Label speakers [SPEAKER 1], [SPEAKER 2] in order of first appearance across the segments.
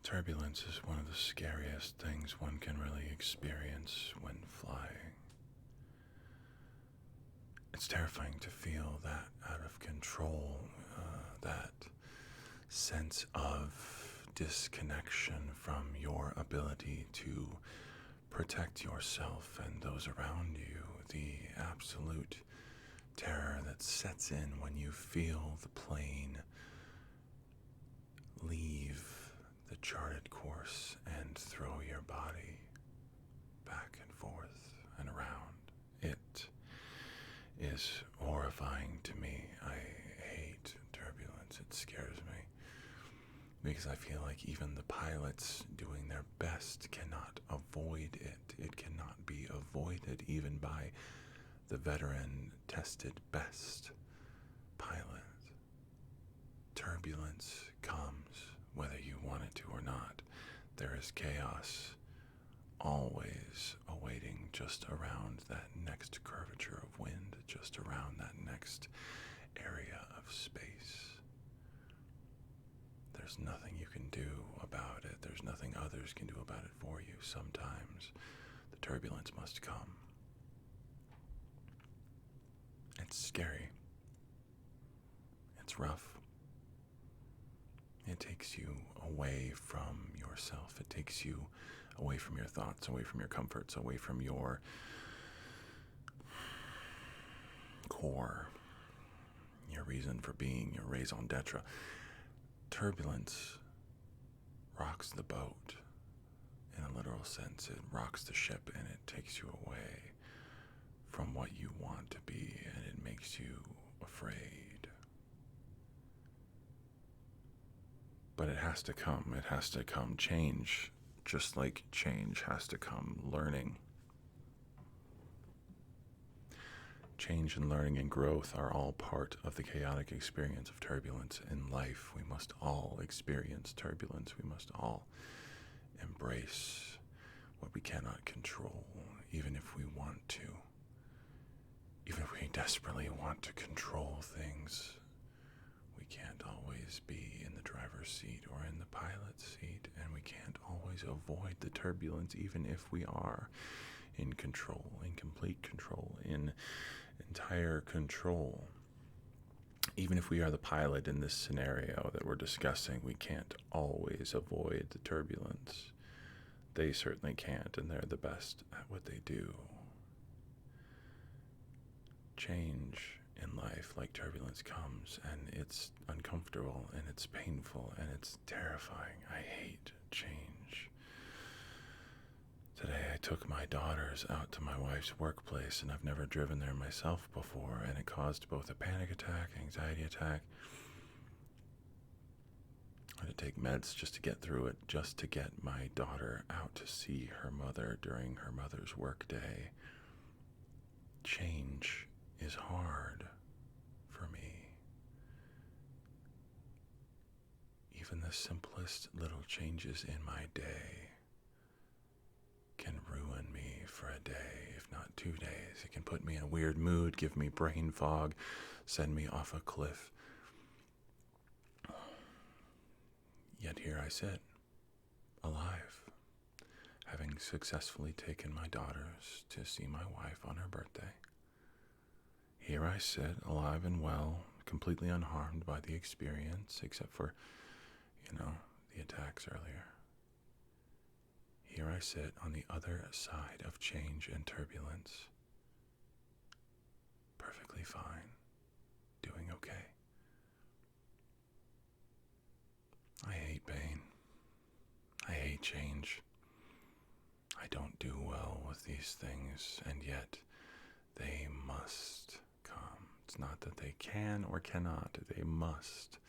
[SPEAKER 1] Turbulence is one of the scariest things one can really experience when flying. It's terrifying to feel that out of control, that sense of disconnection from your ability to protect yourself and those around you, the absolute terror that sets in when you feel the plane leave the charted course and throw your body back and forth and around. It is horrifying to me. I hate turbulence. It scares me because I feel like even the pilots doing their best cannot avoid it. It cannot be avoided even by the veteran tested best pilot. Turbulence comes whether you want it to or not. There is chaos always awaiting just around that next curvature of wind, just around that next area of space. There's nothing you can do about it. There's nothing others can do about it for you. Sometimes the turbulence must come. It's scary. It's rough. It takes you away from yourself. It takes you away from your thoughts, away from your comforts, away from your core, your reason for being, your raison d'etre. Turbulence rocks the boat in a literal sense. It rocks the ship and it takes you away from what you want to be, and it makes you afraid. But it has to come. It has to come. Change, just like change has to come. Learning. Change and learning and growth are all part of the chaotic experience of turbulence in life. We must all experience turbulence. We must all embrace what we cannot control, even if we want to. Even if we desperately want to control things, we can't always be in the driver's seat or in the pilot's seat, and we can't always avoid the turbulence, even if we are in control, in complete control, in entire control. Even if we are the pilot in this scenario that we're discussing, we can't always avoid the turbulence. They certainly can't, and they're the best at what they do. Change in life, like turbulence, comes, and it's uncomfortable, and it's painful, and it's terrifying. I hate change. Today I took my daughters out to my wife's workplace, and I've never driven there myself before, and it caused both a panic attack, anxiety attack. I had to take meds just to get through it, just to get my daughter out to see her mother during her mother's work day. Change is hard for me. Even the simplest little changes in my day can ruin me for a day, if not 2 days. It can put me in a weird mood, give me brain fog, send me off a cliff. Yet here I sit, alive, having successfully taken my daughters to see my wife on her birthday. Here I sit, alive and well, completely unharmed by the experience, except for, the attacks earlier. Here I sit on the other side of change and turbulence, perfectly fine, doing okay. I hate pain. I hate change. I don't do well with these things, and yet they must come. It's not that they can or cannot, they must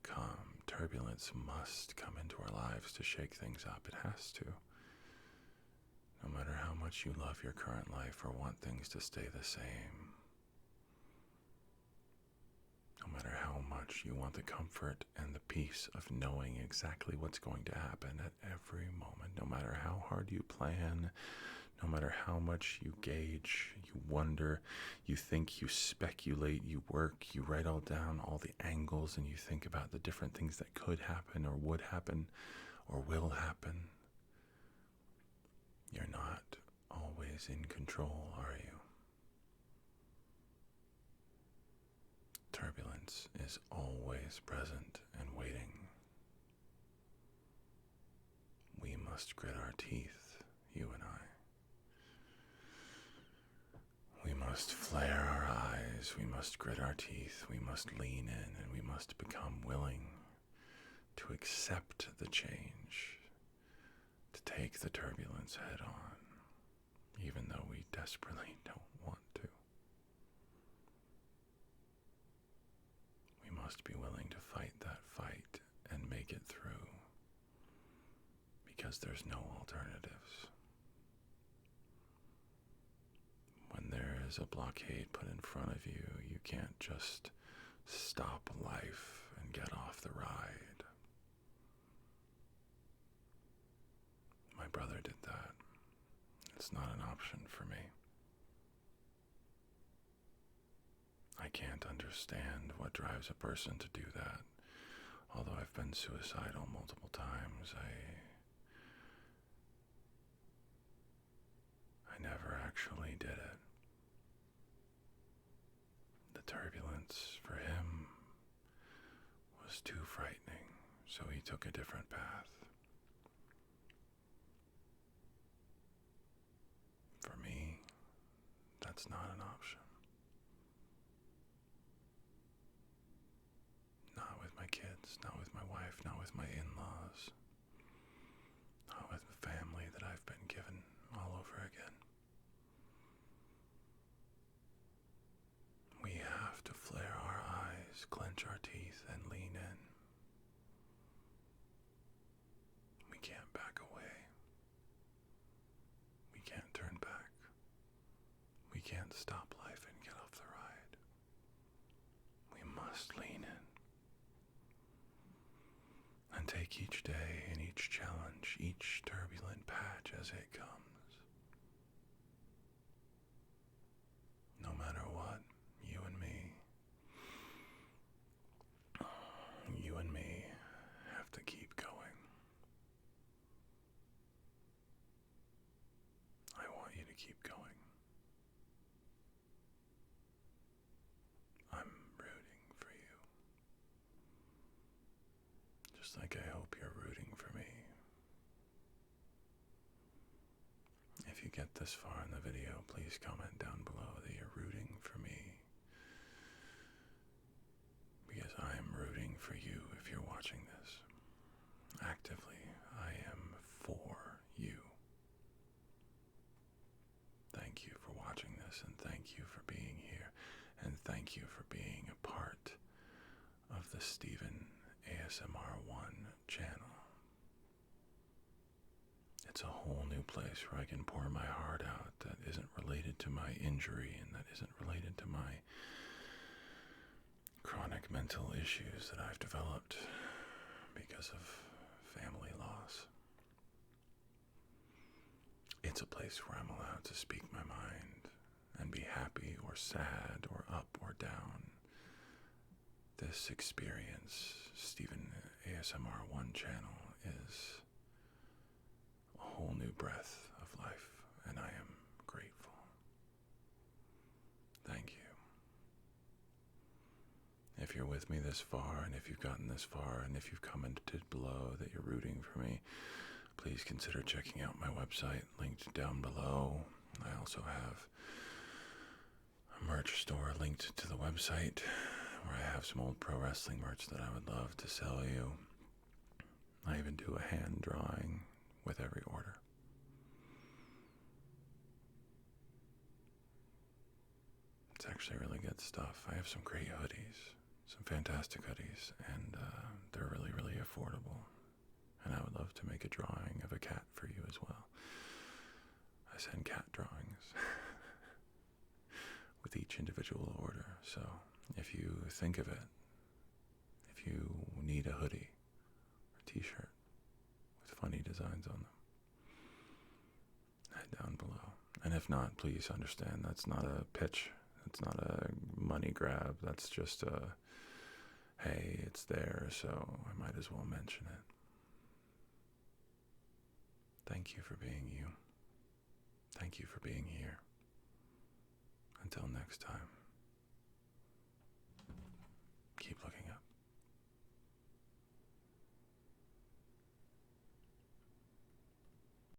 [SPEAKER 1] come. Turbulence must come into our lives to shake things up. It has to. No matter how much you love your current life or want things to stay the same. No matter how much you want the comfort and the peace of knowing exactly what's going to happen at every moment. No matter how hard you plan, no matter how much you gauge, you wonder, you think, you speculate, you work, you write all down, all the angles, and you think about the different things that could happen or would happen, or will happen. You're not always in control, are you? Turbulence is always present and waiting. We must grit our teeth, you and I. We must flare our eyes, we must grit our teeth, we must lean in, and we must become willing to accept the change, to take the turbulence head on, even though we desperately don't want to. We must be willing to fight that fight and make it through, because there's no alternatives. When there is a blockade put in front of you, you can't just stop life and get off the ride. My brother did that. It's not an option for me. I can't understand what drives a person to do that. Although I've been suicidal multiple times, I never actually did it. The turbulence for him was too frightening, so he took a different path. For me, that's not an option. Not with my kids, not with my wife, not with my in-laws, not with the family that I've been given all over again. We have to flare our eyes, clench our teeth, and lean in. We can't back away. We can't turn back. We can't stop life and get off the ride. We must lean in and take each day and each challenge, each turbulent patch as it comes. No matter what, you and me have to keep going. I want you to keep going. I'm rooting for you. Just like I hope you're rooting for me. If you get this far in the video, please comment down below that you're rooting for me. Because I am rooting for you if you're watching this. Actively, I am for you. Thank you for watching this, and thank you for being here, and thank you for being a part of the Stephen ASMR1 channel. It's a whole new place where I can pour my heart out that isn't related to my injury and that isn't related to my chronic mental issues that I've developed because of family loss. It's a place where I'm allowed to speak my mind and be happy or sad or up or down. This experience, Stephen ASMR1 channel, is a whole new breath of life, and I am grateful. Thank you. If you're with me this far, and if you've gotten this far, and if you've commented below that you're rooting for me, please consider checking out my website, linked down below. I also have a merch store linked to the website, where I have some old pro wrestling merch that I would love to sell you. I even do a hand drawing with every order. It's actually really good stuff. I have some great hoodies, some fantastic hoodies, and they're really, really affordable. And I would love to make a drawing of a cat for you as well. I send cat drawings with each individual order. So if you think of it, if you need a hoodie or t-shirt with funny designs on them, head down below. And if not, please understand that's not a pitch. It's not a money grab. That's just a, hey, it's there, so I might as well mention it. Thank you for being you. Thank you for being here. Until next time.